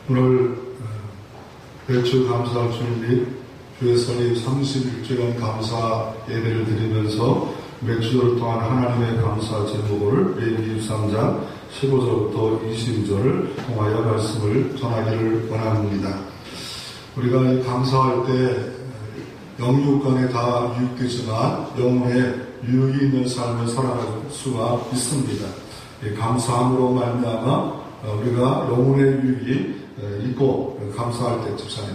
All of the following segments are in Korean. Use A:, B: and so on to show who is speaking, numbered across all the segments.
A: 오늘 배추 감사 주일 및 교회 설립 31주년 감사 예배를 드리면서 맥주절 동안 하나님의 감사 제목을 레위기 23장 15절부터 22절을 통하여 말씀을 전하기를 원합니다. 우리가 이 감사할 때 영육간에 다 유익되지만 영혼에 유익이 있는 삶을 살아갈 수가 있습니다. 감사함으로 말미암아 우리가 영혼의 유익이 있고 감사할 때 집사님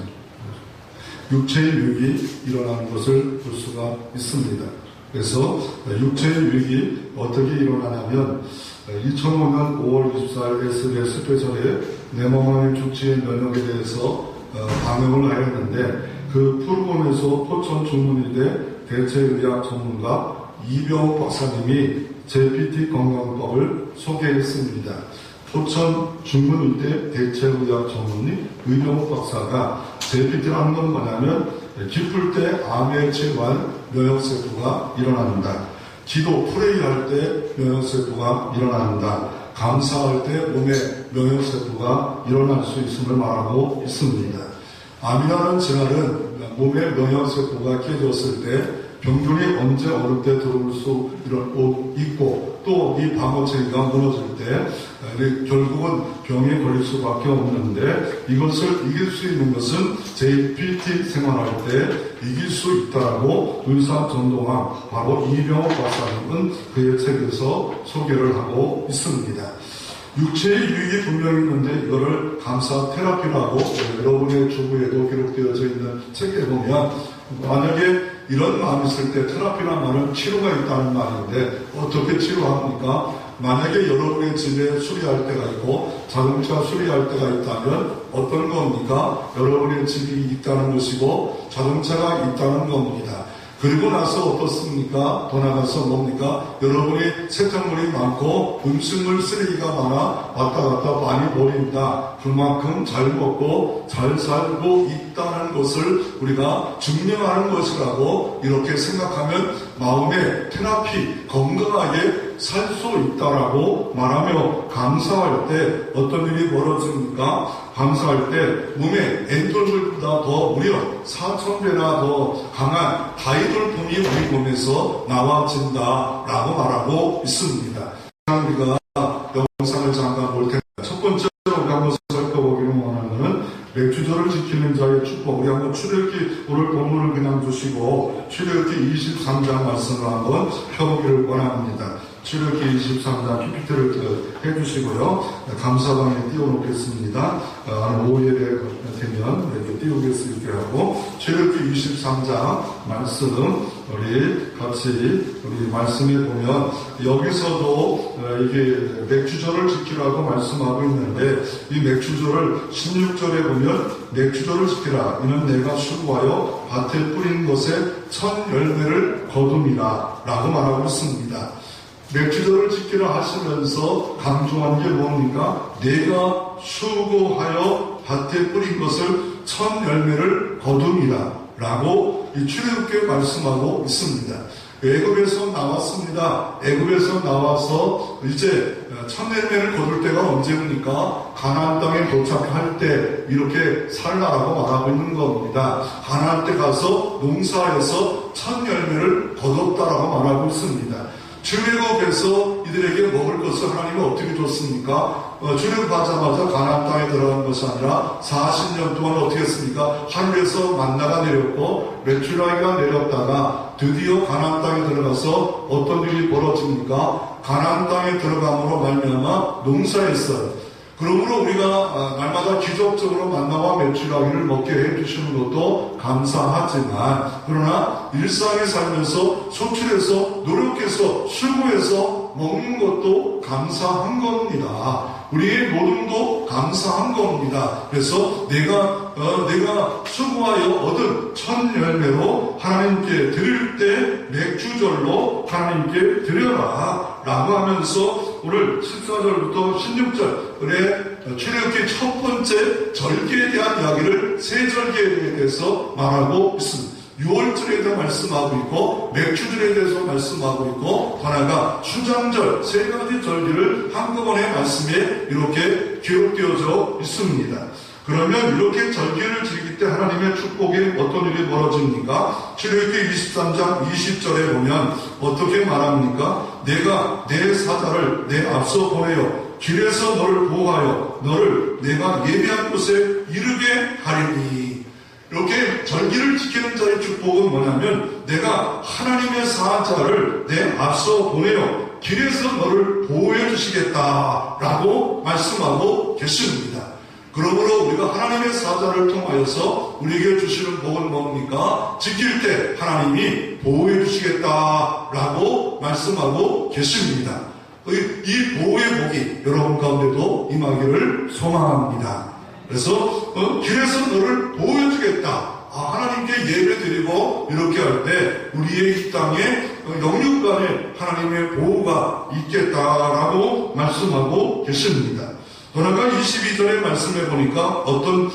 A: 육체의 유익이 일어나는 것을 볼 수가 있습니다. 그래서 육체의 유익이 어떻게 일어나냐면 2005년 5월 24일 SBS 스페셜에 내 몸 안의 주치의 면역에 대해서 방영을 하였는데 그 프로그램에서 포천 중문의대 대체의학 전문가 이병욱 박사님이 JPT 건강법을 소개했습니다. 포천 중문의대 대체의학 전문의 이병욱 박사가 JPT라는 건 뭐냐면 기쁠 때 암에 취한 면역세포가 일어난다. 기도, 프레이할 때 면역세포가 일어난다. 감사할 때 몸에 면역세포가 일어날 수 있음을 말하고 있습니다. 암이라는 질환은 몸의 면역세포가 깨졌을 때 병균이 언제 어느 때 들어올 수 있고 또 이 방어체계가 무너질 때 결국은 병에 걸릴 수밖에 없는데 이것을 이길 수 있는 것은 JPT 생활할 때 이길 수 있다라고 의사 전동왕 바로 이병욱 박사님은 그의 책에서 소개를 하고 있습니다. 육체의 유익이 분명히 있는데 이거를 감사 테라피라고 여러분의 주부에도 기록되어져 있는 책에 보면 만약에 이런 마음이 있을 때 테라피란 말은 치료가 있다는 말인데 어떻게 치료합니까? 만약에 여러분의 집에 수리할 때가 있고 자동차 수리할 때가 있다면 어떤 겁니까? 여러분의 집이 있다는 것이고 자동차가 있다는 겁니다. 그리고 나서 어떻습니까? 더 나가서 뭡니까? 여러분이 세탁물이 많고 음식물 쓰레기가 많아 왔다 갔다 많이 버린다. 그만큼 잘 먹고 잘 살고 있다는 것을 우리가 증명하는 것이라고 이렇게 생각하면 마음의 테라피, 건강하게 살 수 있다라고 말하며 감사할 때 어떤 일이 벌어집니까? 감사할 때 몸에 엔돌물보다 더 무려 4,000배나 더 강한 다이돌품이 우리 몸에서 나와진다라고 말하고 있습니다. 우리가 영상을 잠깐 볼 텐데 첫 번째로 우리 한번 살펴보기를 원하는 것은 맥주절을 지키는 자의 축복. 우리 한번 출애굽기 오늘 본문을 그냥 두시고 출애굽기 23장 말씀을 한번 펴보기를 원합니다. 출애굽기 23장 PPT를 해주시고요. 감사방에 띄워놓겠습니다. 오후에 되면 이렇게 띄우게 수 있게 하고 출애굽기 23장 말씀 우리 같이 우리 말씀에 보면 여기서도 이게 맥주절을 지키라고 말씀하고 있는데 이 맥주절을 16절에 보면 맥주절을 지키라. 이는 내가 수고하여 밭에 뿌린 것에 첫 열매를 거둠이라 라고 말하고 있습니다. 맥주절을 지키라 하시면서 강조한 게 뭡니까? 내가 수고하여 밭에 뿌린 것을 첫 열매를 거둠이라 라고 이 출애굽기에 말씀하고 있습니다. 애굽에서 나왔습니다. 애굽에서 나와서 이제 첫 열매를 거둘 때가 언제입니까? 가나안 땅에 도착할 때 이렇게 살라라고 말하고 있는 겁니다. 가나안 때 가서 농사에서 첫 열매를 거뒀다라고 말하고 있습니다. 출애굽에서 이들에게 먹을 것을 하나님이 어떻게 줬습니까? 출애굽하자마자 가나안 땅에 들어간 것이 아니라 40년 동안 어떻게 했습니까? 하늘에서 만나가 내렸고 메추라기가 내렸다가 드디어 가나안 땅에 들어가서 어떤 일이 벌어집니까? 가나안 땅에 들어감으로 말미암아 농사했어요. 그러므로 우리가 날마다 기적적으로 만나와 메추라기를 먹게 해주시는 것도 감사하지만 그러나 일상에 살면서 소출해서 노력해서 수고해서 먹는 것도 감사한 겁니다. 우리의 노동도 감사한 겁니다. 그래서 내가 수고하여 얻은 첫 열매로 하나님께 드릴 때 맥주절로 하나님께 드려라 라고 하면서 오늘 14절부터 16절에 출애굽기 첫 번째 절기에 대한 이야기를 세 절기에 대해서 말하고 있습니다. 유월절에 대해 말씀하고 있고 맥주절에 대해서 말씀하고 있고 또 하나가 수장절 세 가지 절기를 한꺼번에 말씀에 이렇게 기록되어져 있습니다. 그러면 이렇게 절기를 지킬 때 하나님의 축복에 어떤 일이 벌어집니까? 출애굽기 23장 20절에 보면 어떻게 말합니까? 내가 내 사자를 내 앞서 보내어 길에서 너를 보호하여 너를 내가 예비한 곳에 이르게 하리니. 이렇게 절기를 지키는 자의 축복은 뭐냐면 내가 하나님의 사자를 내 앞서 보내어 길에서 너를 보호해 주시겠다라고 말씀하고 계십니다. 그러므로 우리가 하나님의 사자를 통하여서 우리에게 주시는 복은 뭡니까? 지킬 때 하나님이 보호해 주시겠다라고 말씀하고 계십니다. 이 보호의 복이 여러분 가운데도 임하기를 소망합니다. 그래서 길에서 너를 보호해 주겠다. 하나님께 예배 드리고 이렇게 할 때 우리의 이 땅에 영육간에 하나님의 보호가 있겠다라고 말씀하고 계십니다. 도나가 22절의 말씀해 보니까 어떤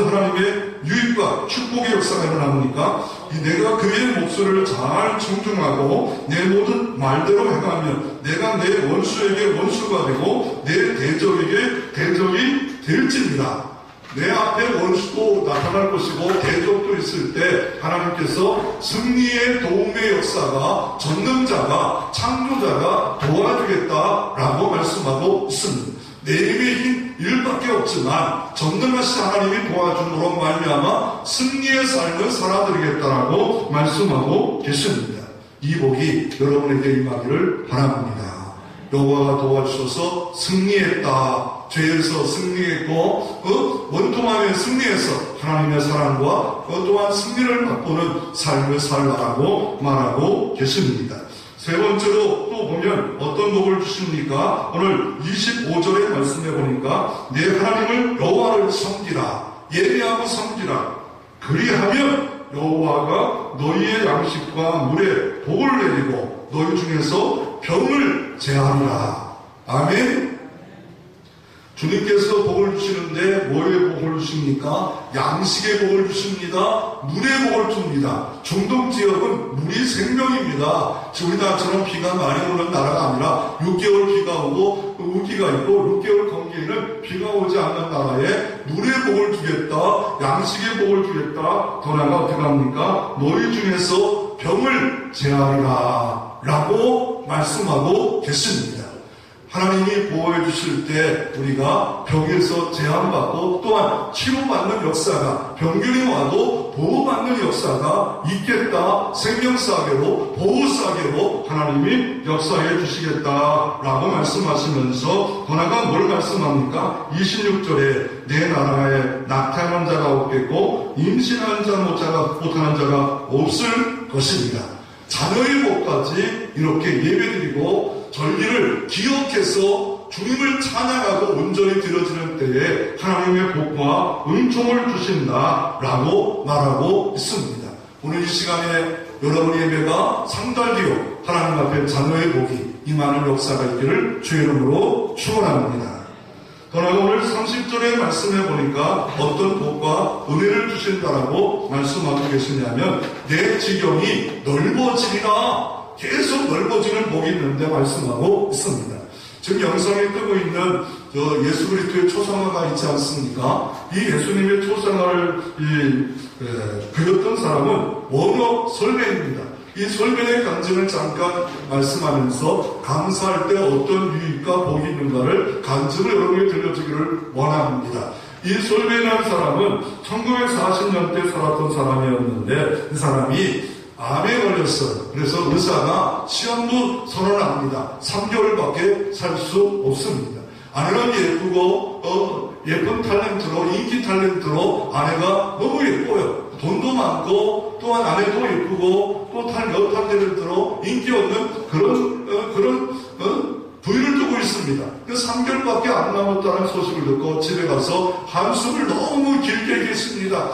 A: 하나님의 유익과 축복의 역사가 일어납니까? 내가 그의 목소리를 잘 청중하고 내 모든 말대로 행하면 내가 내 원수에게 원수가 되고 내 대적에게 대적이 될지니라. 내 앞에 원수도 나타날 것이고 대적도 있을 때 하나님께서 승리의 도움의 역사가 전능자가 창조자가 도와주겠다라고 말씀하고 있습니다. 내 힘의 힘 일밖에 없지만 전능하신 하나님이 도와줌으로 말미암아 승리의 삶을 살아드리겠다라고 말씀하고 계십니다. 이 복이 여러분에게 임하기를 바랍니다. 여호와가 도와주셔서 승리했다. 죄에서 승리했고 원통함에 승리해서 하나님의 사랑과 또한 승리를 맛보는 삶을 살라라고 말하고 계십니다. 세 번째로 또 보면 어떤 복을 주십니까? 오늘 25절에 말씀해 보니까 내 하나님을 여호와를 섬기라. 예배하고 섬기라. 그리하면 여호와가 너희의 양식과 물에 복을 내리고 너희 중에서 병을 제하리라. 아멘. 주님께서 복을 주시는데 뭐의 복을 주십니까? 양식의 복을 주십니다. 물의 복을 줍니다. 중동 지역은 물이 생명입니다. 우리나라처럼 비가 많이 오는 나라가 아니라 6개월 비가 오고 우기가 있고 6개월 건기에는 비가 오지 않는 나라에 물의 복을 주겠다. 양식의 복을 주겠다. 더 나아가 어떻게 합니까? 너희 중에서 병을 제하리라 라고 말씀하고 계십니다. 하나님이 보호해 주실 때 우리가 병에서 제한받고 또한 치료받는 역사가 병균이 와도 보호받는 역사가 있겠다. 생명사계로 보호사계로 하나님이 역사해 주시겠다라고 말씀하시면서 더 나아가 뭘 말씀합니까? 26절에 내 나라에 낙태하는 자가 없겠고 임신하는 자 못하는 자가 없을 것입니다. 자녀의 복까지 이렇게 예배드리고 절기를 기억해서 주님을 찬양하고 온전히 드려지는 때에 하나님의 복과 은총을 주신다라고 말하고 있습니다. 오늘 이 시간에 여러분의 예배가 상달되어 하나님 앞에 자녀의 복이 임하는 역사가 있기를 주의 이름으로 축원합니다. 더 나아가 오늘 30절에 말씀해 보니까 어떤 복과 은혜를 주신다라고 말씀하고 계시냐면 내 지경이 넓어지리라. 계속 넓어지는 복이 있는데 말씀하고 있습니다. 지금 영상에 뜨고 있는 예수 그리스도의 초상화가 있지 않습니까? 이 예수님의 초상화를 그렸던 사람은 원어 설매입니다. 이 설매의 간증을 잠깐 말씀하면서 감사할 때 어떤 유익과 복이 있는가를 간증을 여러분에게 들려주기를 원합니다. 이 설매라는 사람은 1940년대 살았던 사람이었는데 이 사람이 암에 걸렸어요. 그래서 의사가 시한부 선언합니다. 3개월밖에 살 수 없습니다. 아내는 예쁘고 예쁜 탤런트로 인기 탤런트로 아내가 너무 예뻐요. 돈도 많고 또한 아내도 예쁘고 또 여타 탤런트로 인기 없는 그런 부인을 두고 있습니다. 3개월밖에 안 남았다는 소식을 듣고 집에 가서 한숨을 너무 길게 했습니다.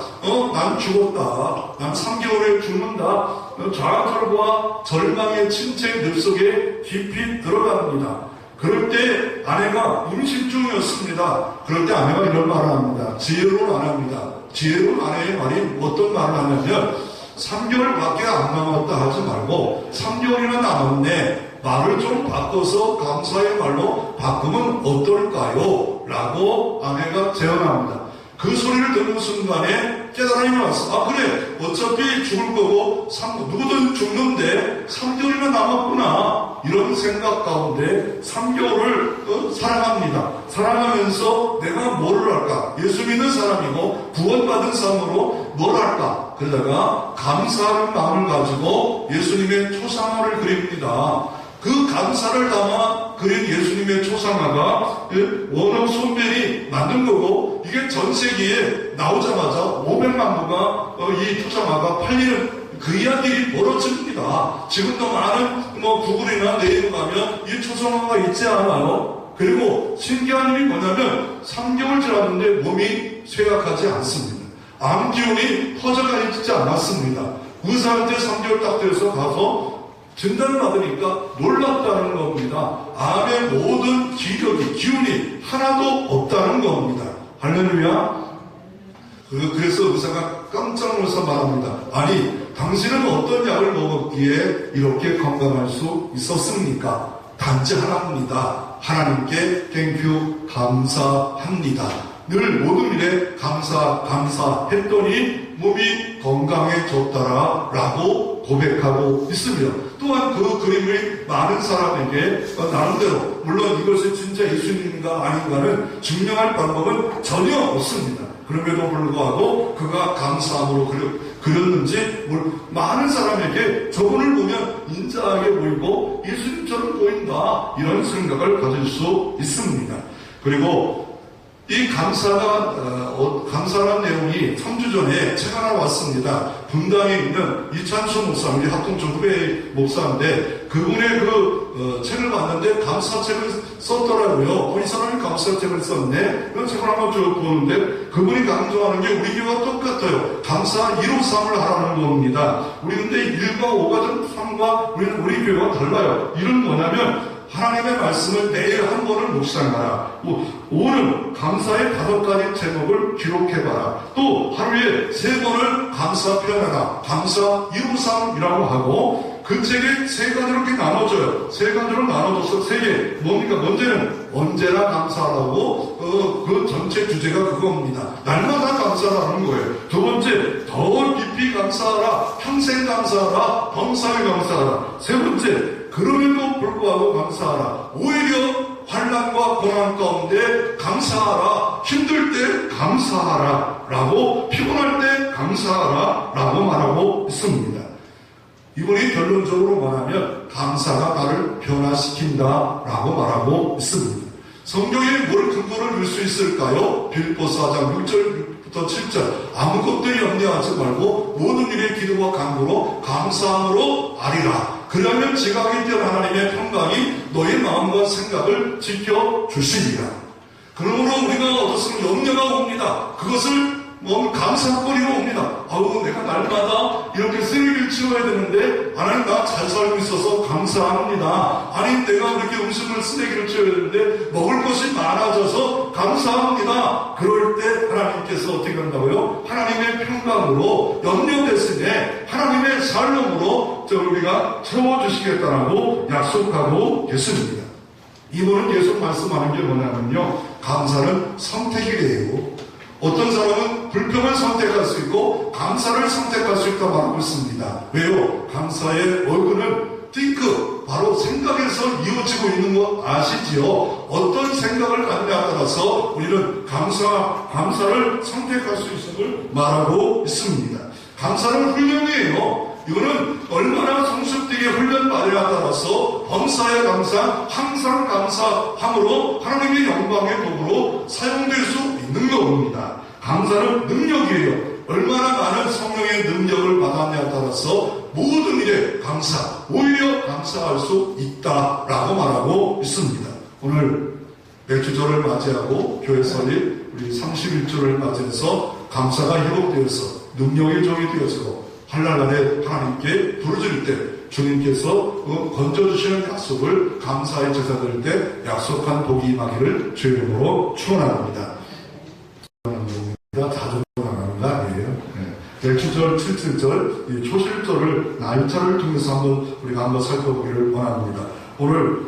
A: 난 죽었다. 난 3개월에 죽는다. 좌절과 절망의 침체 늪 속에 깊이 들어갑니다. 그럴 때 아내가 임신 중이었습니다. 그럴 때 아내가 이런 말을 합니다. 지혜로운 아내입니다. 지혜로운 아내의 말이 어떤 말을 하냐면 3개월밖에 안 남았다 하지 말고 3개월이나 남았네. 말을 좀 바꿔서 감사의 말로 바꾸면 어떨까요? 라고 아내가 제안합니다. 그 소리를 듣는 순간에 깨달음이 왔어. 아, 그래. 어차피 죽을 거고, 누구든 죽는데 3개월이나 남았구나. 이런 생각 가운데 3개월을 사랑합니다. 사랑하면서 내가 뭐를 할까? 예수 믿는 사람이고 구원받은 사람으로 뭘 할까? 그러다가 감사하는 마음을 가지고 예수님의 초상화를 그립니다. 그 감사를 담아 그린 예수님의 초상화가 원어 손변이 만든 거고, 이게 전 세계에 나오자마자 500만 부가 이 초상화가 팔리는 그 이야기가 벌어집니다. 지금도 많은 구글이나 네이버 가면 이 초상화가 있지 않아요? 그리고 신기한 일이 뭐냐면 3개월 지났는데 몸이 쇠약하지 않습니다. 암 기운이 퍼져가 있지 않았습니다. 의사한테 3개월 딱 돼서 가서 진단을 받으니까 놀랍다는 겁니다. 암의 모든 기운이 하나도 없다는 겁니다. 할렐루야. 그래서 의사가 깜짝 놀라서 말합니다. 아니, 당신은 어떤 약을 먹었기에 이렇게 건강할 수 있었습니까? 단지 하나입니다. 하나님께 땡큐 감사합니다. 늘 모든 일에 감사했더니 몸이 건강해졌더라 라고 고백하고 있습니다. 또한 그 그림을 많은 사람에게 나름대로, 물론 이것이 진짜 예수님인가 아닌가는 증명할 방법은 전혀 없습니다. 그럼에도 불구하고 그가 감사함으로 그렸는지 많은 사람에게 저분을 보면 인자하게 보이고 예수님처럼 보인다, 이런 생각을 가질 수 있습니다. 그리고 이 감사란 내용이 3주 전에 책 하나 왔습니다. 분당에 있는 이찬수 목사, 우리 합동촌 후배 목사인데, 그분의 책을 봤는데 감사책을 썼더라고요. 이 사람이 감사책을 썼네? 그런 책을 한번 쭉 보는데, 그분이 강조하는 게 우리 교회와 똑같아요. 감사 153을 하라는 겁니다. 우리 근데 1과 5가 좀 3과 우리 교회와 달라요. 이런 뭐냐면, 하나님의 말씀을 매일 한 번을 묵상하라. 5는 감사의 5가지 제목을 기록해봐라. 또 하루에 3번을 감사 표현하라. 감사 153이라고 하고, 그 책에 3가지로 이렇게 나눠져요. 3가지로 나눠져서 3개. 뭡니까? 먼저는 언제나 감사하라고, 그 전체 주제가 그겁니다. 날마다 감사하라는 거예요. 두 번째, 더 깊이 감사하라. 평생 감사하라. 범사에 감사하라. 세 번째, 그럼에도 불구하고 감사하라. 오히려 환난과 고난 가운데 감사하라. 힘들 때 감사하라 라고, 피곤할 때 감사하라 라고 말하고 있습니다. 이분이 결론적으로 말하면 감사가 나를 변화시킨다 라고 말하고 있습니다. 성경에 뭘 근거를 줄 수 있을까요? 빌립보서 4장 6절부터 7절. 아무것도 염려하지 말고 모든 일에 기도와 간구로 감사함으로 아리라. 그러면 지각이 된 하나님의 평강이 너의 마음과 생각을 지켜주시리라. 그러므로 우리가 어떻습니까? 염려가 옵니다. 그것을 감사거리로 옵니다. 아우, 내가 날마다 이렇게 쓰레기를 치워야 되는데, 하나님 나 잘 살고 있어서 감사합니다. 아니, 내가 이렇게 음식을 쓰레기를 치워야 되는데 먹을 것이 많아져서 감사합니다. 그럴 때 하나님께서 어떻게 한다고요? 하나님의 평강으로, 염려 대신에 하나님의 샬롬으로 우리가 채워주시겠다라고 약속하고 계십니다. 이분은 계속 말씀하는 게 뭐냐면요, 감사는 선택이래요. 어떤 사람은 불평을 선택할 수 있고 감사를 선택할 수 있다고 말하고 있습니다. 왜요? 감사의 얼굴은 think, 바로 생각에서 이어지고 있는 거 아시지요? 어떤 생각을 갖느냐에 따라서 우리는 감사를 선택할 수 있음을 말하고 있습니다. 감사는 훈련이에요. 이거는 얼마나 성숙되게 훈련받아야 따라서 범사에 감사, 항상 감사함으로 하나님의 영광의 도구로 사용될 수 있는 겁니다. 감사는 능력이에요. 얼마나 많은 성령의 능력을 받았냐에 따라서 모든 일에 감사, 오히려 감사할 수 있다라고 말하고 있습니다. 오늘 맥주절을 맞이하고 교회 설립 우리 31주를 맞이해서 감사가 회복되어서 능력의 종이 되어지고 한날날에 하나님께 부르짖을 때 주님께서 건져주시는 약속을 감사의 제사 드릴 때 약속한 복이 임하기를 주의 이름으로 축원합니다. 자주 나가는 거 아니에요. 네. 맥주절, 칠칠절, 이 초실절을 날짜를 통해서 우리가 살펴보기를 원합니다. 오늘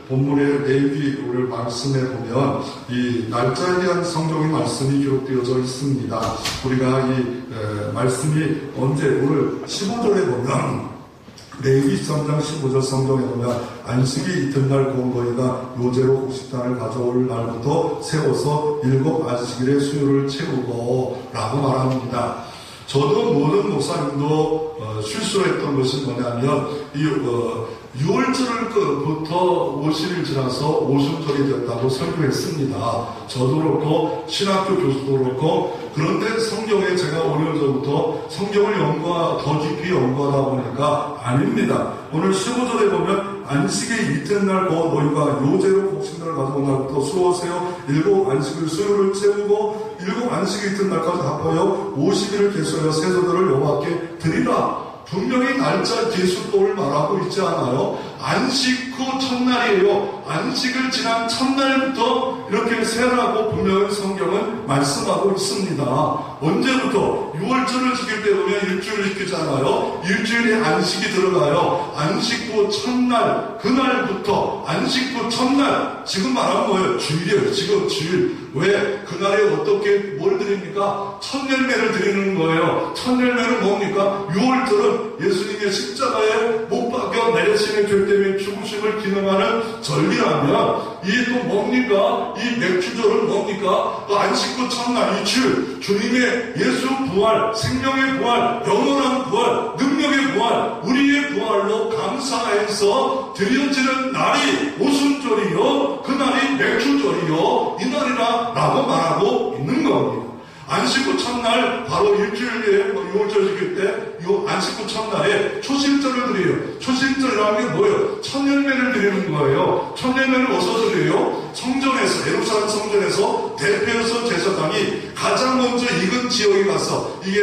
A: 본문의 레위기 오늘 말씀에 보면 이 날짜에 대한 성경의 말씀이 기록되어져 있습니다. 우리가 이 말씀이 언제 오늘 15절에 보면 레위기 13장 15절 성경에 보면 안식이 이튿날 공거리가 요제로 곡식단을 가져올 날부터 세워서 7 안식일의 수요를 채우고 라고 말합니다. 저도 모든 목사님도 실수했던 것이 뭐냐면 이 6월절부터 50일 지나서 오순절이 됐다고 설교했습니다. 저도 그렇고 신학교 교수도 그렇고. 그런데 성경에 제가 5년 전부터 성경을 더 깊이 연구하다 보니까 아닙니다. 오늘 15절에 보면 안식의 이튿날 너희가 요제로 곡식단을 가져온 날부터 수호하세요. 7 안식일 수요를 채우고 7 안식의 이튿날까지 합하여 50일을 계수하여 세조들을 여호와께 드리라. 분명히 날짜 계수법을 말하고 있지 않아요? 안식 후 첫날이에요. 안식을 지난 첫날부터 이렇게 세라고 분명히 성경은 말씀하고 있습니다. 언제부터? 6월절을 지킬 때 보면 일주일을 지키잖아요. 일주일에 안식이 들어가요. 안식 후 첫날, 그날부터 안식 후 첫날, 지금 말하는 뭐예요? 주일이에요. 지금 주일. 왜? 그날에 어떻게 뭘 드립니까? 첫 열매를 드리는 거예요. 첫 열매는 뭡니까? 6월절은 예수님의 십자가에 못 박여 내려신의 죄 때문에 죽으심을 기념하는 절기라면 이 또 뭡니까? 이 맥주절은 뭡니까? 또 안식 후 첫날 이 주일 주님의 예수 부활, 생명의 부활, 영원한 부활, 능력의 부활, 우리의 부활로 감사해서 드려지는 날이 오순절이요, 그날이 맥주절이요, 이날이라 라고 말하고 있는 겁니다. 안식 후 첫날 바로 일주일에 6월절 지킬 때 이 안식 후 첫날에 초실절을 드려요. 초실절이라는 게 뭐예요? 첫 열매를 드리는 거예요. 첫 열매를 어디서 드려요? 성전에서, 예루살렘 성전에서 대표해서 제사장이 가장 먼저 익은 지역에 가서 이게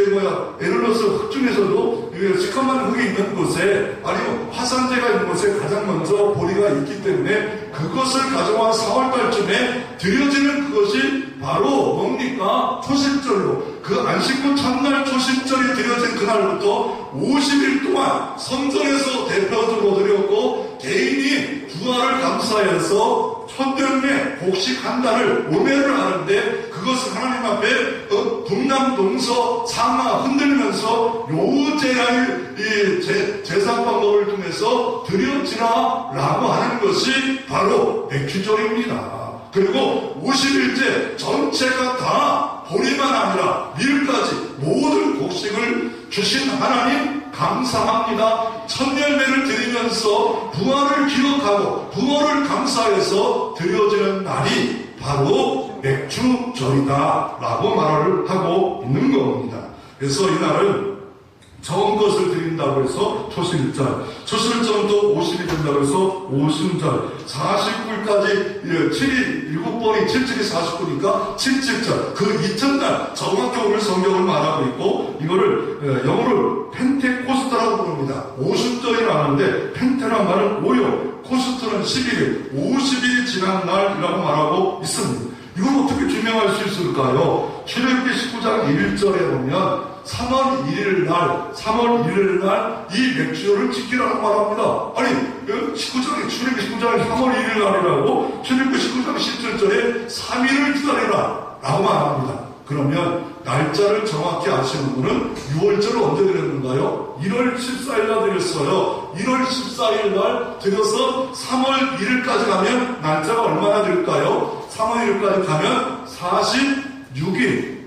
A: 에르노스 흙 중에서도 시커먼 흙이 있는 곳에 아니면 화산재가 있는 곳에 가장 먼저 보리가 있기 때문에 그것을 가져와 4월달쯤에 드려지는 그것이 바로 뭡니까? 초실절로 그 안식 후 첫날 초실절이 드려진 그날부터 50일 동안 성전에서 대표적으로 드렸고 개인이 부활을 감사해서 첫열매 곡식 한 달을 오매를 하는데 그것을 하나님 앞에 북남 동서 상하 흔들면서 요제의 이 제사 방법을 통해서 드려지라 라고 하는 것이 바로 맥주절입니다. 그리고 50일째 전체가 다 보리만 아니라 밀까지 모든 곡식을 주신 하나님 감사합니다. 첫 열매를 드리면서 부활을 기억하고 부활을 감사해서 드려지는 날이 바로 맥주절이다 라고 말을 하고 있는 겁니다. 그래서 이날은 적은 것을 드린다고 해서 초실절, 초실절도 50이 된다고 해서 오순절, 49일까지 7일, 7번이 7절이 49니까 77절, 그 이튿날 정확히 오늘 성경을 말하고 있고 이거를 영어로 펜테코스트라고 부릅니다. 오순절이라고 하는데 펜테란 말은 5요, 코스트는 11일, 50일이 지난 날이라고 말하고 있습니다. 이걸 어떻게 규명할 수 있을까요? 출애굽기 19장 1절에 보면 3월 1일 날 이 맥주를 지키라고 말합니다. 아니, 출애굽기 19장에 3월 1일 날이라고 출애굽기 19장 17절에 3일을 기다리라 라고 말합니다. 그러면 날짜를 정확히 아시는 분은 6월절을 언제 드렸는가요? 1월 14일 날 드렸어요. 1월 14일 날 드려서 3월 1일까지 가면 날짜가 얼마나 될까요? 3월 1일까지 가면 46일.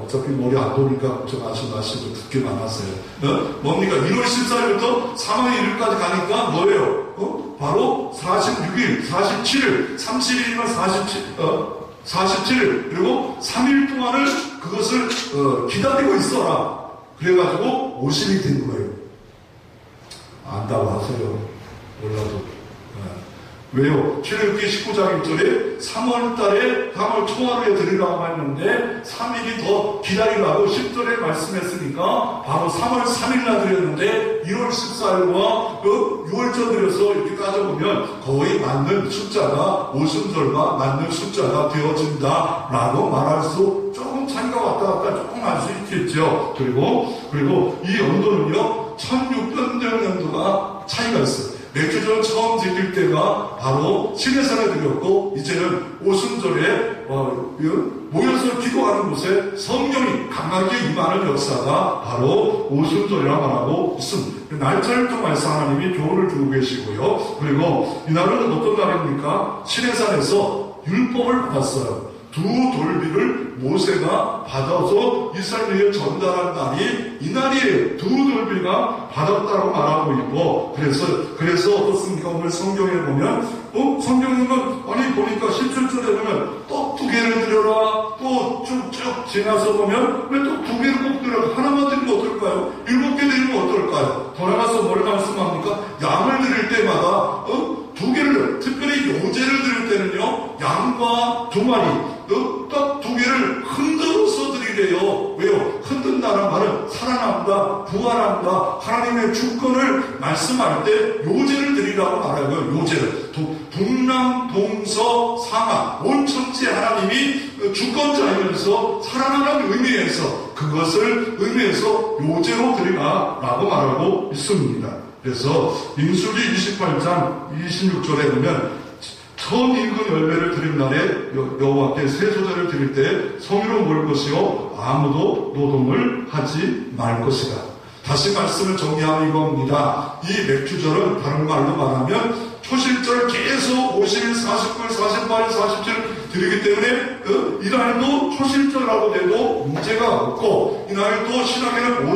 A: 어차피 머리 안 도니까 걱정하지 마시고 듣기만 하세요. 뭡니까? 1월 14일부터 3월 1일까지 가니까 뭐예요? 바로 46일, 47일, 30일이면 47일, 그리고 3일 동안을 그것을 기다리고 있어라. 그래가지고 50일이 된 거예요. 안다고 하세요. 몰라도. 왜요? 출애굽기 19장 1절에 3월 달에 3월 초하루에 드리라고 했는데 3일이 더 기다리라고 10절에 말씀했으니까 바로 3월 3일 날 드렸는데 1월 14일과 6월절 드려서 이렇게 따져보면 거의 맞는 숫자가 오순절과 맞는 숫자가 되어진다 라고 말할 수 조금 차이가 왔다 갔다 조금 할 수 있겠죠. 그리고 이 연도는요, 1600년도가 차이가 있어요. 맥주전 처음 지킬 때가 바로 시내산에 들렸고, 이제는 오순절에 모여서 기도하는 곳에 성령이 강하게 임하는 역사가 바로 오순절이라 말하고 있습니다. 날짜를 통해서 하나님이 교훈을 주고 계시고요. 그리고 이날은 어떤 날입니까? 시내산에서 율법을 받았어요. 두 돌비를 모세가 받아서 이스라엘에 전달한 날이 이날이에요. 두 돌비가 받았다고 말하고 있고, 그래서 어떻습니까? 오늘 성경에 보면, 성경에는 아니 보니까 17절에 보면 떡 2개를 드려라, 또 쭉쭉 지나서 보면 왜 떡 2개를 꼭 드려라? 하나만 드리면 어떨까요? 7개 드리면 어떨까요? 돌아가서 뭘 말씀합니까? 양을 드릴 때마다 2개를, 특별히 요제를 드릴 때는요, 양과 2마리, 떡 2개를 흔들어서 드리래요. 왜요? 흔든다는 말은 살아난다, 부활한다, 하나님의 주권을 말씀할 때 요제를 드리라고 말해요. 요제를. 동남, 동서, 상하, 온 천지 하나님이 주권자이면서 살아나는 의미에서 그것을 의미해서 요제로 드리라라고 말하고 있습니다. 그래서 민수기 28장 26절에 보면 처음 익은 열매를 드린 날에 여호와께 세소자를 드릴 때 성으로 모을 것이요 아무도 노동을 하지 말 것이다. 다시 말씀을 정리하면 이겁니다. 이 맥주절은 다른 말로 말하면 초실절 계속 50일, 49일, 48일, 47일 드리기 때문에 이날도 초실절이라고 해도 문제가 없고, 이날도 신학에는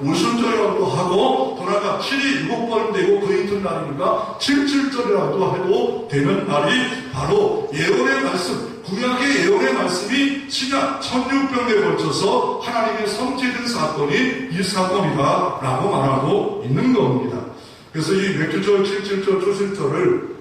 A: 오순절이라고 하고, 돌아가 7이 7번 되고 그 이튿날이니까 77절이라고 해도 되는 날이 바로 예언의 말씀, 구약의 예언의 말씀이 신약 1600년에 걸쳐서 하나님의 성취된 사건이 이 사건이다 라고 말하고 있는 겁니다. 그래서 이 맥주절, 77절, 초실절을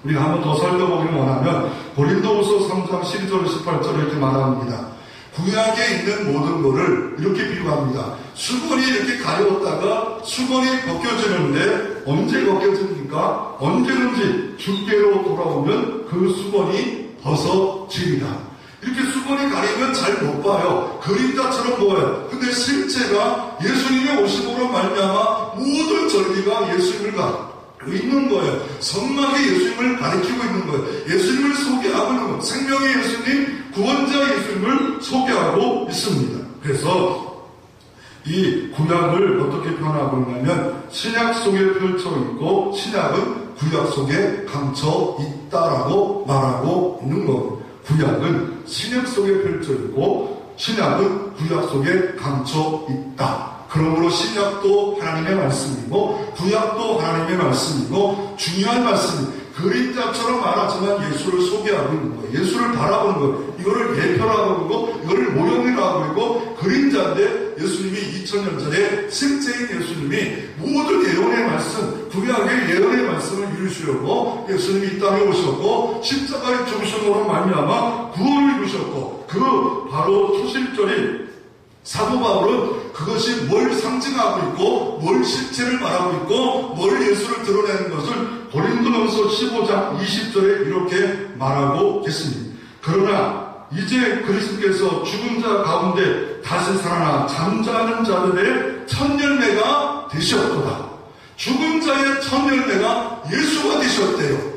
A: 우리가 한번 더 살펴보기를 원하면 고린도후서 3장 12절, 18절을 이렇게 말합니다. 구약에 있는 모든 것을 이렇게 비유합니다. 수건이 이렇게 가려웠다가 수건이 벗겨지는데 언제 벗겨집니까? 언제든지 주께로 돌아오면 그 수건이 벗어집니다. 이렇게 수건이 가리면 잘 못 봐요. 그림자처럼 보여요. 근데 실제가 예수님의 오심으로 말미암아 모든 절기가 예수님을 있는 거예요. 선망의 예수님을 가리키고 있는 거예요. 예수님을 소개하고 있는 거예요. 생명의 예수님, 구원자 예수님을 소개하고 있습니다. 그래서 이 구약을 어떻게 표현하고 있냐면 신약 속에 펼쳐 있고 신약은 구약 속에 감춰 있다라고 말하고 있는 겁니다. 구약은 신약 속에 펼쳐 있고 신약은 구약 속에 감춰 있다. 그러므로 신약도 하나님의 말씀이고 구약도 하나님의 말씀이고 중요한 말씀입니다. 그림자처럼 말하지만 예수를 소개하고 있는 거예요. 예수를 바라보는 거예요. 이거를 예표라고 그러고 이거를 모형이라고 그러고 그림자인데 예수님이 2000년 전에 실제인 예수님이 모든 예언의 말씀, 구약의 예언의 말씀을 이루시려고 예수님이 이 땅에 오셨고 십자가에 죽으심으로 말미암아 구원을 이루셨고 그 바로 초실절이 사도 바울은 그것이 뭘 상징하고 있고 뭘 실체를 말하고 있고 뭘 예수를 드러내는 것을 고린도전서 15장 20절에 이렇게 말하고 계십니다. 그러나 이제 그리스도께서 죽은 자 가운데 다시 살아나 잠자는 자들의 첫 열매가 되셨도다. 죽은 자의 첫 열매가 예수가 되셨대요.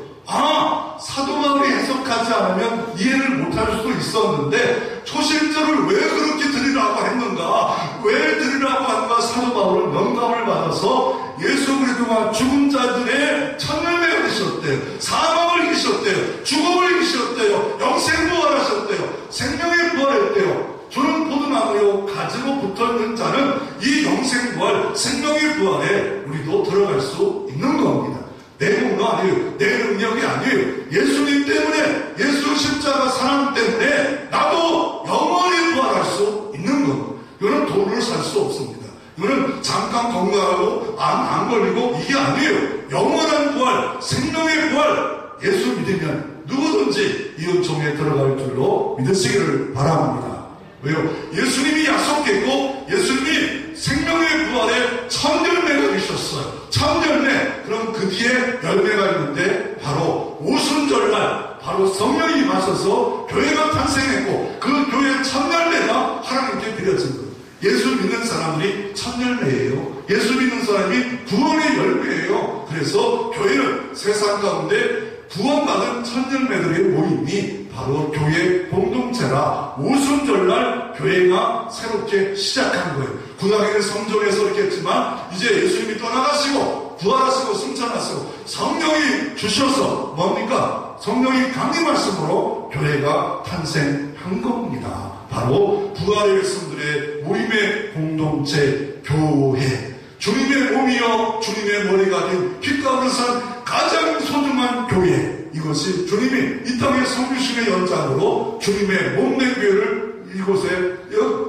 A: 사도 바울이 해석하지 않으면 이해를 못할 수도 있었는데 초실절을 왜 그렇게 드리라고 했는가? 왜 드리라고 하는가? 사도 바울은 영감을 받아서 예수 그리스도가 죽은 자들의 첫 열매가 되셨대요. 사망을 이기셨대요. 죽음을 이기셨대요. 영생 부활하셨대요. 생명의 부활했대요. 저는 포도나무요 가지고 붙어있는 자는 이 영생 부활, 생명의 부활에 우리도 들어갈 수 있는 겁니다. 내 공도 아니에요. 내 능력이 아니에요. 예수님 때문에, 예수 십자가 사랑 때문에 나도 영원히 부활할 수 있는 겁니다. 이거는 돈을 살 수 없습니다. 이거는 잠깐 건강하고 안 걸리고 이게 아니에요. 영원한 부활, 생명의 부활, 예수 믿으면 누구든지 이 은총에 들어갈 줄로 믿으시기를 바랍니다. 왜요? 예수님이 약속했고 예수님이 생명의 부활에 첫 열매가 되셨어요. 첫 열매. 그럼 그 뒤에 열매가 있는데 바로 오순절날 바로 성령이 임하셔서 교회가 탄생했고 그 교회의 첫 열매가 하나님께 드려진 거예요. 예수 믿는 사람들이 첫 열매예요. 예수 믿는 사람이 구원의 열매예요. 그래서 교회는 세상 가운데 구원받은 첫 열매들의 모임이 바로 교회 공동체라 오순절날 교회가 새롭게 시작한 거예요. 구약의 성전에서 이렇게 했지만 이제 예수님이 떠나가시고 부활하시고 승천하시고 성령이 주셔서 뭡니까? 성령이 강림하심으로 교회가 탄생한 겁니다. 바로 부활의 백성들의 모임의 공동체 교회. 주님의 몸이요 주님의 머리가 된 피가 흐르는 가장 소중한 교회. 이것이 주님이 이 땅의 성육신의 연장으로 주님의 몸된 교회를 이곳에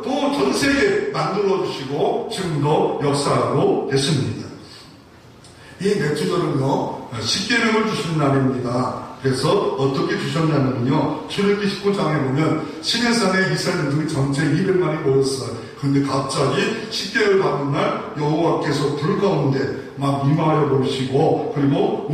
A: 또 전 세계에 만들어 주시고 지금도 역사하고 계십니다. 이 맥주절은요 십계명을 주신 날입니다. 그래서 어떻게 주셨냐면요 출애굽기 19장에 보면 시내산에 이스라엘인들이 전체 200만이 모였어요. 그런데 갑자기 십계명을 받는 날 여호와께서 불 가운데 막 임하여 보시고 그리고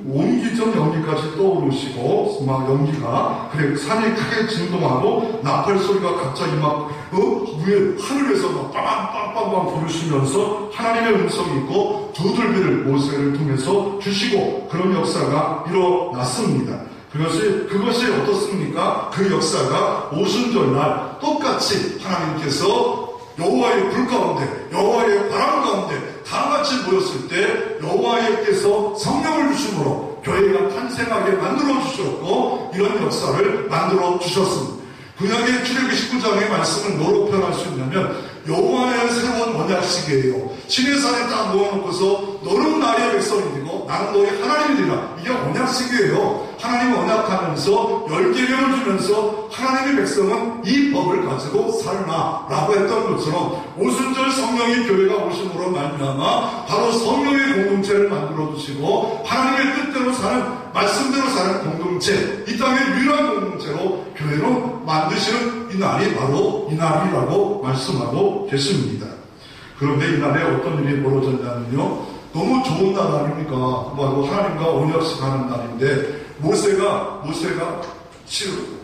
A: 온기적 연기까지 떠오르시고 막 연기가 그래 산이 크게 진동하고 나팔 소리가 갑자기 막 위에 하늘에서 막 빵빵빵빵 부르시면서 하나님의 음성이 있고 두들비를 모세를 통해서 주시고 그런 역사가 일어났습니다. 그것이 어떻습니까? 그 역사가 오순절날 똑같이 하나님께서 여호와의 불 가운데 여호와의 바람 가운데 다 같이 모였을 때 여호와께서 성령을 주심으로 교회가 탄생하게 만들어 주셨고 이런 역사를 만들어 주셨습니다. 구약의 출애굽기 19장의 말씀은 뭐로 표현할 수 있냐면 여호와의 새로운 언약식이에요. 시내산에 딱 모아놓고서 너는 나의 백성이고 나는 너의 하나님이니라. 이게 언약식이에요. 하나님이 언약하면서 10계명을 주면서 하나님의 백성은 이 법을 가지고 살라 라고 했던 것처럼 오순절 성령이 교회가 오심으로 말미암아 바로 성령의 공동체를 만들어 주시고 하나님의 뜻대로 사는 말씀대로 사는 공동체 이 땅의 유일한 공동체로 교회로 만드시는 이 날이 바로 이 날이라고 말씀하고 계십니다. 그런데 이날에 어떤 일이 벌어졌냐면요 너무 좋은 날 아닙니까? 바로 하나님과 언약식 하는 날인데 모세가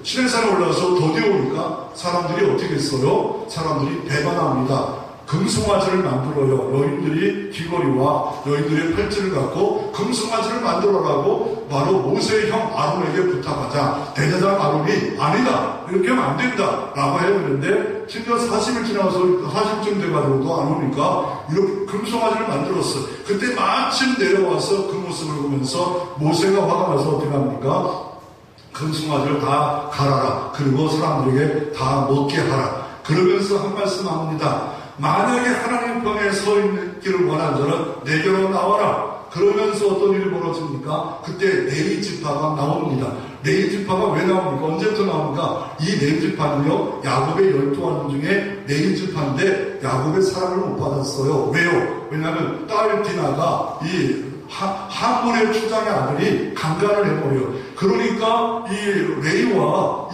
A: 시내산에 올라가서 더디 오니까 사람들이 어떻게 했어요? 사람들이 배반합니다. 금송아지를 만들어요. 여인들이 귀걸이와 여인들의 팔찌를 갖고 금송아지를 만들어라고 바로 모세의 형 아론에게 부탁하자 대제사장 아론이 아니다 이렇게 하면 안 된다 라고 해버렸는데 심지어 40일 지나서 40쯤 돼가지고도 안 오니까 이렇게 금송아지를 만들었어. 그때 마침 내려와서 그 모습을 보면서 모세가 화가 나서 어떻게 합니까? 금송아지를 다 갈아라. 그리고 사람들에게 다 먹게 하라. 그러면서 한 말씀 합니다. 만약에 하나님 편에 서 있기를 원하는 자는 내게로 나와라. 그러면서 어떤 일이 벌어집니까? 그때 레위 지파가 나옵니다. 레위 지파가 왜 나옵니까? 언제부터 나옵니까? 이 레위 지파는요 야곱의 12아들 중에 레위 지파인데 야곱의 사랑을 못 받았어요. 왜요? 왜냐하면 딸 디나가 이 하물의 추장의 아들이 강간을 해버려요. 그러니까 이 레이와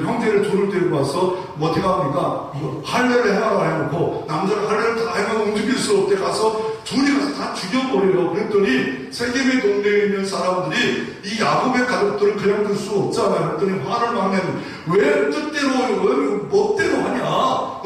A: 형제를 둘을 데리고 와서 뭐 어떻게 합니까? 할례를 해라 해놓고 남자를 할례를 다 해놓고 움직일 수 없게 가서 둘이 가서 다 죽여버려요. 그랬더니 세겜의 동네에 있는 사람들이 이 야곱의 가족들을 그냥 둘 수 없잖아요. 그랬더니 화를 막 내는 왜 뜻대로 왜 멋대로 하냐?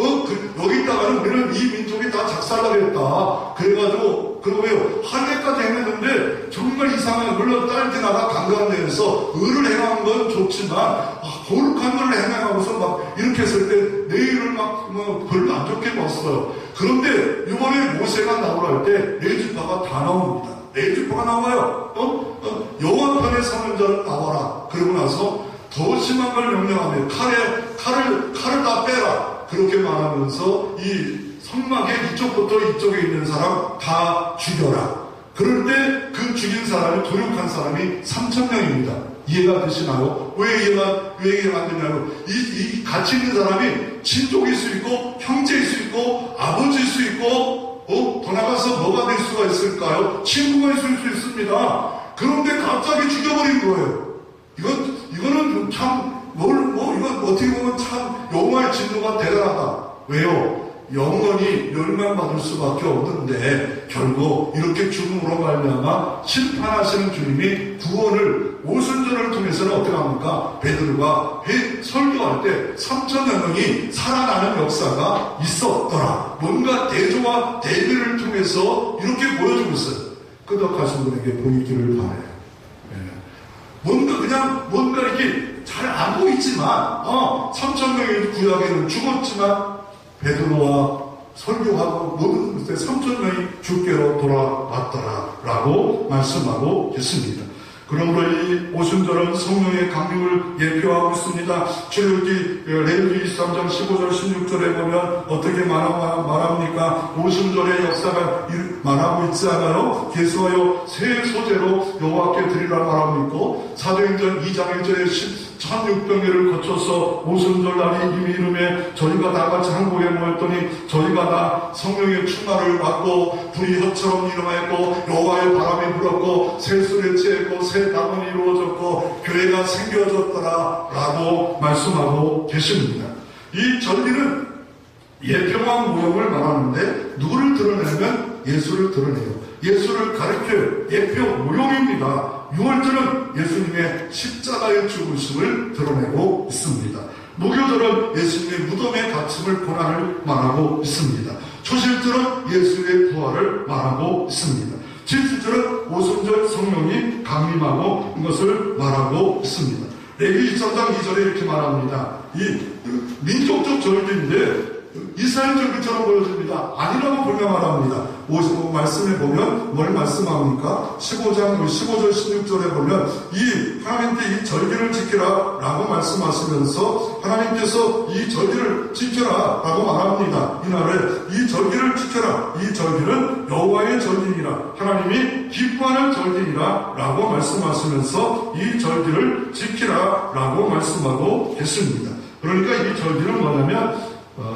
A: 여기다가는 우리는 이 민족이 다 작살나겠다. 그래가지고 그러고요 할례까지 해냈는데 정말 이상한 물론 딸 디나가 강간되어서 의를 행한 건 좋지만 거룩한 걸 행하고서 막 이렇게 했을 때 내일을 막 별로 안 좋게 봤어요. 그런데 이번에 모세가 나오라 할 때 네 지파가 다 나옵니다. 네 지파가 나와요. 여호와 편에 서는 자는 나와라. 그러고 나서 더 심한 걸 명령하며 칼을 다 빼라. 그렇게 말하면서 이 성막의 이쪽부터 이쪽에 있는 사람 다 죽여라. 그럴 때 그 죽인 사람이 도륙한 사람이 3,000명입니다. 이해가 되시나요? 왜 이해가 안 되냐고. 이 같이 있는 사람이 친족일 수 있고 형제일 수 있고 아버지일 수 있고 더 나가서 뭐가 될 수가 있을까요? 친구가 있을 수 있습니다. 그런데 갑자기 죽여버린 거예요. 이거는 참 이건 어떻게 보면 참 여호와의 진노가 대단하다. 왜요? 영원히 멸망받을 수밖에 없는데 결국 이렇게 죽음으로 말미암아 심판하시는 주님이 구원을 오순절을 통해서는 어떻게 합니까? 베드로가 설교할 때 3,000여 명이 살아나는 역사가 있었더라. 뭔가 대조와 대비를 통해서 이렇게 보여주고 있어요. 끄덕하신 분에게 보이기를 바라요. 뭔가 이렇게 잘 안 보이지만 3,000명의 구약에는 죽었지만 베드로와 설교하고 모든 3,000명이 주께로 돌아왔더라 라고 말씀하고 있습니다. 그러므로 이 오순절은 성령의 강림을 예표하고 있습니다. 출애굽기 레위기 23장 15절 16절에 보면 어떻게 말합니까? 오순절의 역사가 말하고 있지 않아요? 계속하여 새 소재로 여호와께 드리라 말하고 있고, 사도행전 2장 1절에 1600년을 거쳐서 오순절 날이 이미 이름에 저희가 다 같이 한 곳에 모였더니 저희가 다 성령의 충만을 받고 불이 혀처럼 일어나였고 여호와의 바람이 불었고 새술에 취했고 새 낙원이 이루어졌고 교회가 생겨졌더라 라고 말씀하고 계십니다. 이 전리는 예표한 모형을 말하는데 누구를 드러내면 예수를 드러내요. 예수를 가리켜요. 예표 모형입니다. 6월절은 예수님의 십자가의 죽으심을 드러내고 있습니다. 무교절은 예수님의 무덤에 갇힘을 고난을 말하고 있습니다. 초실절은 예수의 부활을 말하고 있습니다. 칠수절은 오순절 성령이 강림하고 이것을 말하고 있습니다. 레위기 23장 2절에 이렇게 말합니다. 이 민족적 절기인데 이스라엘 절기처럼 보여집니다. 아니라고 분명 말합니다. 말씀에 보면 뭘 말씀합니까? 15절 16절에 보면 이 하나님께 이 절기를 지키라 라고 말씀하시면서 하나님께서 이 절기를 지켜라 라고 말합니다. 이날에 이 절기를 지켜라. 이 절기는 여호와의 절기니라. 하나님이 기뻐하는 절기니라 라고 말씀하시면서 이 절기를 지키라 라고 말씀하고 계십니다. 그러니까 이 절기는 뭐냐면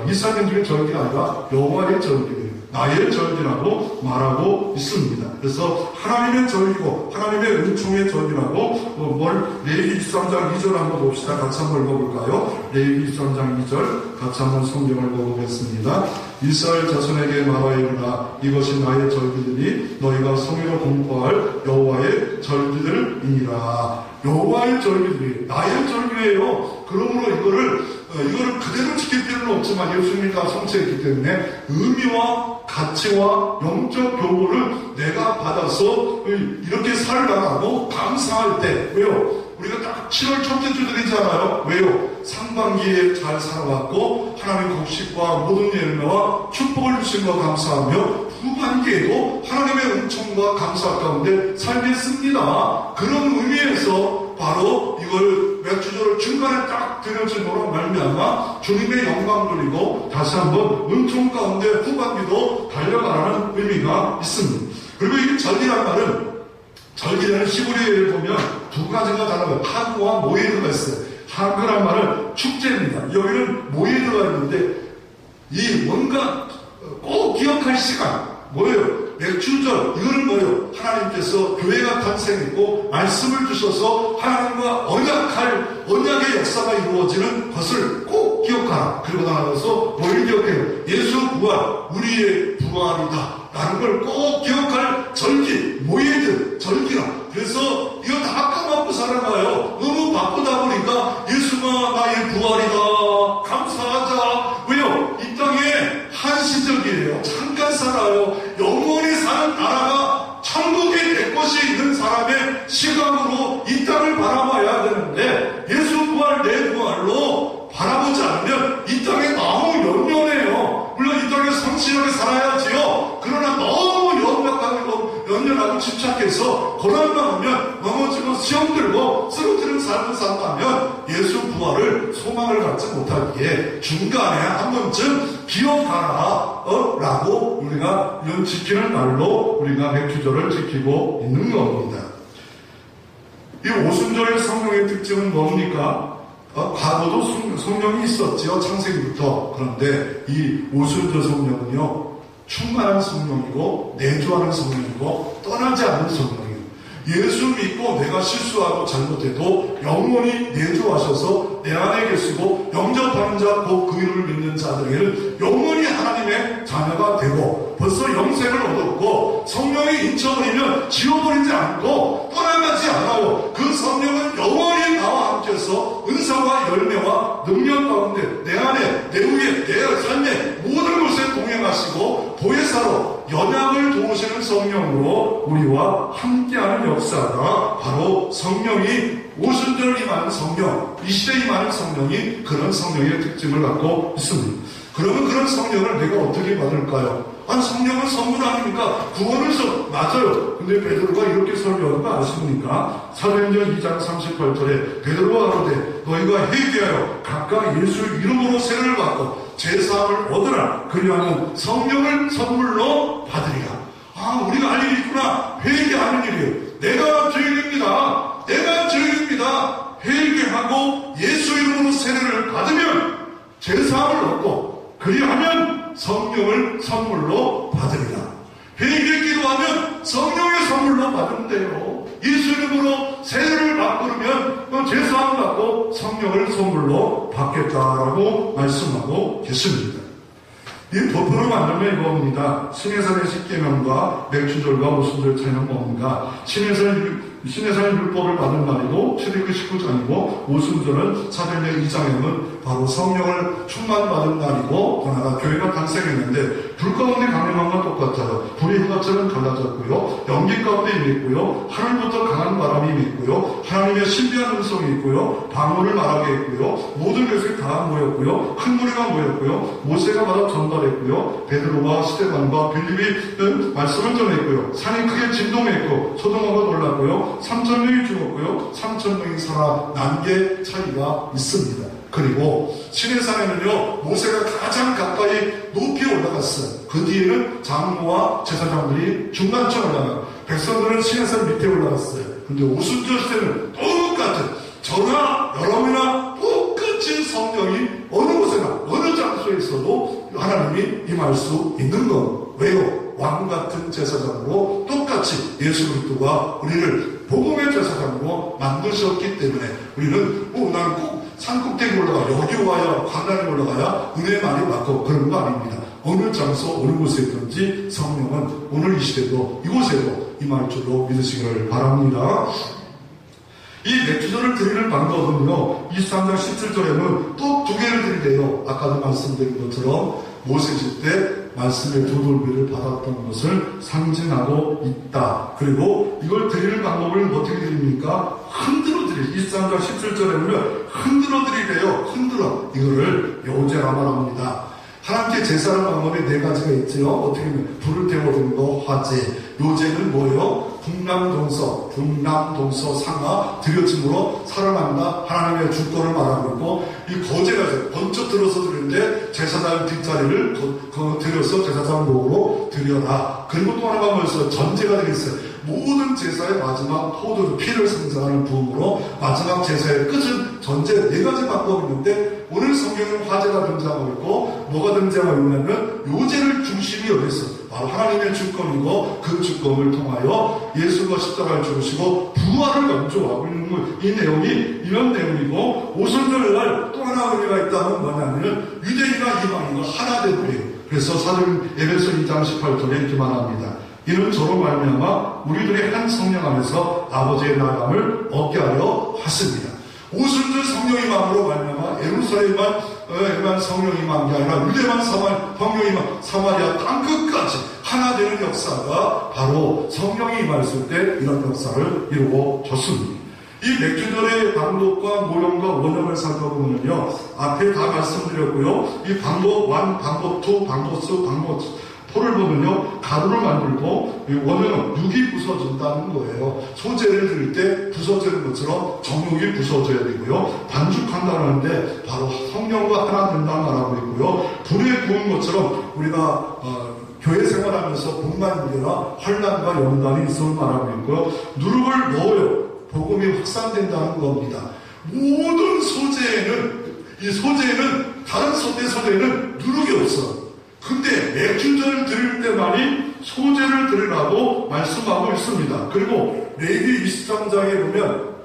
A: 이스라엘의 절기가 아니라 여호와의 절기예요. 나의 절기라고 말하고 있습니다. 그래서 하나님의 절기고 하나님의 은총의 절기라고 레위기 23장 2절 한번 봅시다. 같이 한번 읽어볼까요? 레위기 23장 2절 같이 한번 성경을 읽어보겠습니다. 이스라엘 자손에게 말하여라. 이것이 나의 절기들이 너희가 성의로 공포할 여호와의 절기들이니라. 여호와의 절기들이 나의 절기예요. 그러므로 이거를 그대로 지킬 필요는 없지만 예수님이 다 성취했기 때문에 의미와 가치와 영적 교훈을 내가 받아서 이렇게 살아가고 감사할 때, 왜요? 우리가 딱 7월 첫째 주 드리잖아요. 왜요? 상반기에 잘 살아왔고 하나님 곡식과 모든 열매와 축복을 주신 것 감사하며 후반기에도 하나님의 은총과 감사 가운데 살겠습니다. 그런 의미에서 바로 이걸 맥주절을 중간에 딱 드려줌으로 말미암아 주님의 영광 돌리고 다시 한번 은총 가운데 후반기도 달려가라는 의미가 있습니다. 그리고 이 절기란 말은 절기라는 히브리어를 보면 두 가지가 다르고요. 한구와 모에 들어가 있어요. 한구란 말은 축제입니다. 여기는 모에 들어가 있는데 이 뭔가 꼭 기억할 시간 뭐예요? 맥주절 이거는 뭐예요? 하나님께서 교회가 탄생했고 말씀을 주셔서 하나님과 언약의 역사가 이루어지는 것을 꼭 기억하라. 그리고 나가서 뭘 기억해요? 예수 부활, 우리의 부활이다 라는 걸 꼭 기억할 절기, 모예드 절기라. 그래서 이거 다 까먹고 살아가요. 너무 바쁘다 보니까 예수가 나의 부활이다 감사하자. 왜요? 이 땅에 한시적이에요. 잠깐 살아요. 영원히 사는 나라가 천국에 내 것이 있는 사람의 시각으로 이 땅을 바라봐야 되는데 예수 부활 내 부활로 바라보지 않으면 이 땅에 너무 연연해요. 물론 이 땅에 성실하게 살아야지요. 그러나 너무 연연하고 집착해서 고난만 오면 넘어지고 시험 들고 쓰러지는 삶을 산다면 예수 부활을 소망을 갖지 못하기에 중간에 한 번쯤 기억하라 라고 우리가 이런 지키는 날로 우리가 맥주절을 지키고 있는 겁니다. 이 오순절의 성령의 특징은 뭡니까? 과거도 성령이 있었지요. 창세기부터. 그런데 이 오순절 성령은요 충만한 성령이고 내주하는 성령이고 떠나지 않는 성령이에요. 예수 믿고 내가 실수하고 잘못해도 영원히 내주하셔서 내 안에 계시고 영접하는 자 곧 그 이름을 믿는 자들에게는 영원히 하나님 하나님의 자녀가 되고 벌써 영생을 얻었고 성령이 인쳐버리면 지워버리지 않고 떠나가지 않아요. 그 성령은 영원히 나와 함께해서 은사와 열매와 능력 가운데 내 안에 내 위에 내 삶의 모든 곳에 동행하시고 보혜사로 연약을 도우시는 성령으로 우리와 함께하는 역사가 바로 성령이 오순절 임하는 성령, 이 시대에 임하는 성령이 그런 성령의 특징을 갖고 있습니다. 그러면 그런 성령을 내가 어떻게 받을까요? 성령은 선물 아닙니까? 구원을 맞아요. 근데 베드로가 이렇게 설교하는 거 아십니까? 사도행전 2장 38절에 베드로가 가로되 너희가 회개하여 각각 예수 이름으로 세례를 받고 제사함을 얻으라. 그리하면 성령을 선물로 받으리라. 우리가 할 일이 있구나. 회개하는 일이에요. 내가 죄인입니다. 내가 죄인입니다. 회개하고 예수 이름으로 세례를 받으면 제사함을 얻고 그리하면 성령을 선물로 받으리라. 회개 기도하면 성령의 선물로 받으면 돼요. 예수 이름으로 세례를 받고 그러면 제사함을 받고 성령을 선물로 받겠다라고 말씀하고 계십니다. 이 도표를 만들면 이겁니다. 신해산의 십계명과 맥주절과 오순절 차이는 뭡니까? 신해산 율법을 받은 날이고 출애굽기 19장이고 오순절은 사도행전 2장에는 바로 성령을 충만받은 날이고 또 하나가 교회가 탄생했는데 불 가운데 강림한 건 똑같아요. 불이 흑암처럼 갈라졌고요. 연기 가운데 임했고요. 하늘부터 강한 바람이 임했고요. 하나님의 신비한 음성이 있고요. 방울을 말하게 했고요. 모든 것이 다 모였고요. 큰 무리가 모였고요. 모세가 받아 전달했고요. 베드로와 스데반과 빌립이 말씀을 전했고요. 산이 크게 진동했고 소돔과 놀랐고요. 3,000명이 죽었고요. 3,000명이 살아난 게 차이가 있습니다. 그리고 시내산에는요 모세가 가장 가까이 높이 올라갔어요. 그 뒤에는 장로와 제사장들이 중간쯤 올라가요. 백성들은 시내산 밑에 올라갔어요. 근데 오순절 시대는 똑같은 저나 여러분이나 똑같이 성령이 어느 곳에나 어느 장소에 있어도 하나님이 임할 수 있는 것. 왜요? 왕 같은 제사장으로 똑같이 예수 그리스도가 우리를 복음의 제사장으로 만드셨기 때문에 우리는 나는 꼭 산꼭대기 올라가 여기 와야 관단에 올라가야 은혜 많이 받고 그런 거 아닙니다. 어느 장소 어느 곳에 있든지 성령은 오늘 이 시대도 이곳에도 임할 줄로 믿으시기를 바랍니다. 이 맥주절을 드리는 방법은요 23장 17절에는 또 두 개를 드리래요. 아까도 말씀드린 것처럼 모세시 때 말씀의 두 돌비를 받았던 것을 상징하고 있다. 그리고 이걸 드리는 방법을 어떻게 드립니까? 흔들어 드리죠. 23장 17절에 보면 흔들어 드리래요. 흔들어. 이거를 요제라 말합니다. 하나님께 제사하는 방법이 네 가지가 있죠. 어떻게 보면 불을 태워드리는 거, 화제. 요제는 뭐예요? 북남동서 상하 드려짐으로 살아난다. 하나님의 주권을 말하고 있고 이 거제가 번쩍 들어서 드리는데 제사장 뒷자리를 들여서 제사장 목으로 드려라. 그리고 또 하나가 뭐였어요? 전제가 되겠어요. 모든 제사의 마지막 포도 피를 상징하는 부음으로 마지막 제사의 끝은 전제 네 가지 방법이 있는데 오늘 성경은 화제가 등장하고 있고 뭐가 등장하고 있냐면 요제를 중심이 여기 있어요. 바로 하나님의 주권이고 그 주권을 통하여 예수가 십자가를 죽으시고 부활을 강조하고 있는 이 내용이 이런 내용이고 오순절날 또 하나 의미가 있다면 뭐냐면 유대인과 이방인과 하나 되고요. 그래서 사도행 에베소 2장 18절에 이렇게 말합니다. 이는 저로 말미암아 우리들의 한 성령 안에서 아버지의 나감을 얻게 하려 하십니다. 오순절 성령의 마음으로 말미암아 예루살렘만 성령이 임한 게 아니라 유대만 성령이 임한 사마리아 땅끝까지 하나 되는 역사가 바로 성령이 임했을 때 이런 역사를 이루어졌습니다. 이 맥주절의 방법과 모형과 원형을 살펴보면요 앞에 다 말씀드렸고요 이 방법 1, 방법 2, 방법 3, 방법 4를 보면요 가루를 만들고 원형은 육이 부서진다는 거예요. 소재를 들 때 부서지는 것처럼 정육이 부서져야 되고요 반죽한다는데 바로 성령과 하나 된다는 말하고 있고요 불에 구운 것처럼 우리가 교회 생활하면서 복만일이나 환난과 연단이 있음을 말하고 있고요 누룩을 넣어요. 복음이 확산된다는 겁니다. 모든 소재에는 다른 소재에는 누룩이 없어. 근데 맥주절을 드릴 때만이 소재를 드리라고 말씀하고 있습니다. 그리고 레위기 23장에 보면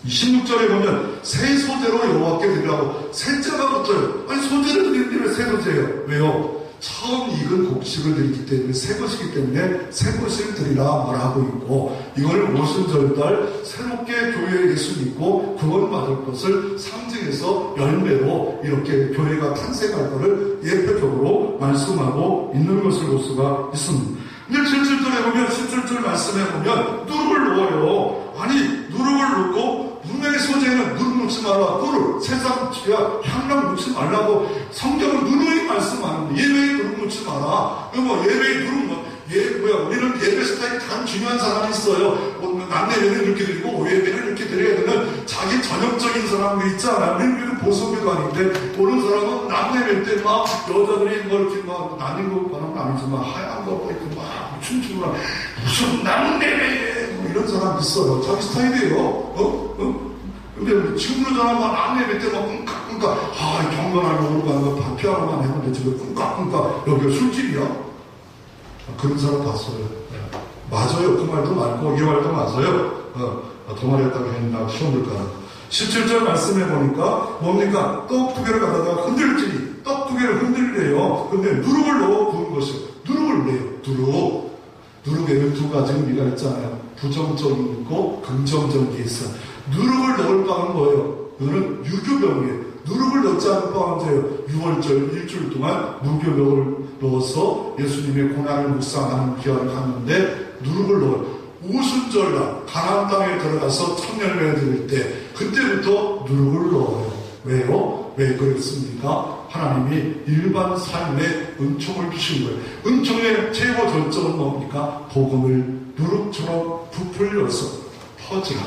A: 26절에 보면 새 소재로 여호와께 드리라고 새자가 붙어요. 아니 소재를 드리는데 왜 새 소재예요? 왜요? 처음 익은 곡식을 드리기 때문에 새 것이기 때문에 새 것을 드리라 말하고 있고, 이걸 오순절달 새롭게 교회에 예수 믿고 구원 받을 것을 상징해서 열매로 이렇게 교회가 탄생할 것을 예표적으로 말씀하고 있는 것을 볼 수가 있습니다. 근데 7절에 보면 17절 말씀해 보면 누룩을 넣어요. 아니 누룩을 넣고 분명히 소재에는 누룩 넣지 마라. 꿀을 세상 지야 향락 넣지 말라고 성경은 누룩이 말씀하는데 예배에 누룩 넣지 마라. 예배에 누룩 우리는 예배 스타일이 단 중요한 사람이 있어요. 남예배는 이렇게 드리고 예배는 이렇게 드려야 되는 자기 전형적인 사람이 있잖아요. 우리는 보수교도 아닌데 어느 사람은 남예배 때 막 여자들이 뭐 이렇게 막 나는 것과는 아니지만 하얀 거 입고 막 춤추고 무슨 남예배 뭐 이런 사람 있어요. 자기 스타일이에요. 근데 지금으로 전화하면 남예배 때 막 꿍깍꿍깍 경건하게 오고 가는 거 피아노만 해보는데 지금 꿍깍꿍깍 여기가 술집이야? 그런 사람 봤어요. 맞아요. 그 말도 맞고 이 말도 맞아요. 동아리였다고 했나 시험 볼까. 17절 말씀해 보니까 뭡니까? 떡 두 개를 갖다가 흔들지니 떡 두 개를 흔들래요. 근데 누룩을 넣어 부은 것이요. 누룩을 내요. 누룩에는 두 가지 의미가 있잖아요. 부정적인 있고 긍정적인 게 있어요. 누룩을 넣을 빵은 뭐예요? 그거는 유교병이에요. 누룩을 넣지 않은 빵은 뭐예요? 6월절 일주일 동안 무교병을 넣어서 예수님의 고난을 묵상하는 기간을 갖는데 누룩을 넣어요. 오순절날 가나안 땅에 들어가서 첫 열매를 드릴 때 그때부터 누룩을 넣어요. 왜요? 왜 그랬습니까? 하나님이 일반 삶에 은총을 주신 거예요. 은총의 최고 절정은 뭡니까? 복음을 누룩처럼 부풀려서 퍼지라.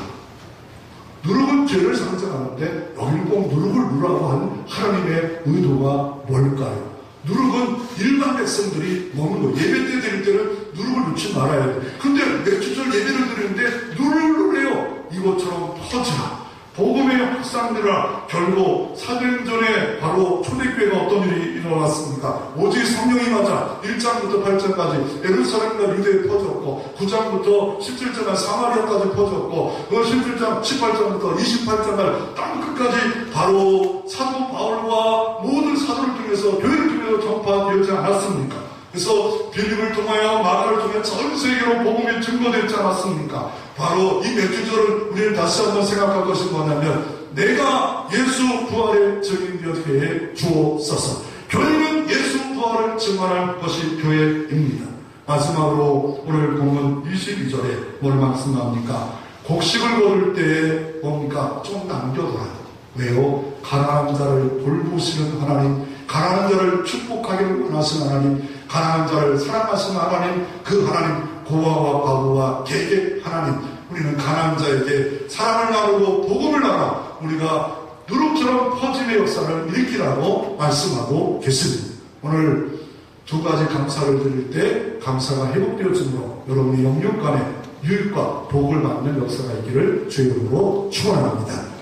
A: 누룩은 죄를 상징하는데 여기는 꼭 누룩을 누라고 하는 하나님의 의도가 뭘까요? 누룩은 일반 백성들이 먹는 거. 예배 때 드릴 때는 누룩을 넣지 말아야 돼. 근데 맥주절 예배를 드리는데 누룩을 넣으래요. 이것처럼 퍼지라. 복음의 확산되라. 결국 사도행전에 바로 초대교회가 어떤 일이 일어났습니까? 오직 성령이 맞아 1장부터 8장까지 예루살렘과 유대에 퍼졌고 9장부터 17장까지 사마리아까지 퍼졌고 17장 18장부터 28장까지 땅끝까지 바로 사도 바울과 모든 사도를 통해서 교회를 통해서 전파되지 않았습니까? 그래서 빌립을 통하여 마가를 통해 전 세계로 복음이 증거되지 않았습니까? 바로 이 맥주절을 우리는 다시 한번 생각할 것이 뭐냐면 내가 예수 부활의 증인되게 주옵소서. 교회는 예수 부활을 증언할 것이 교회입니다. 마지막으로 오늘 본문 22절에 뭘 말씀합니까? 곡식을 거둘 때에 뭡니까? 좀 남겨둬라. 왜요? 가난한 자를 돌보시는 하나님, 가난한 자를 축복하기를 원하시는 하나님, 가난한 자를 사랑하시는 하나님, 그 하나님, 고아와 과부와 개개 하나님, 우리는 가난한 자에게 사랑을 나누고 복음을 나눠 우리가 누룩처럼 퍼짐의 역사를 일으키라고 말씀하고 계십니다. 오늘 두 가지 감사를 드릴 때 감사가 회복되어지므로 여러분의 영육 간에 유익과 복을 받는 역사가 있기를 주의 이름으로 축원합니다.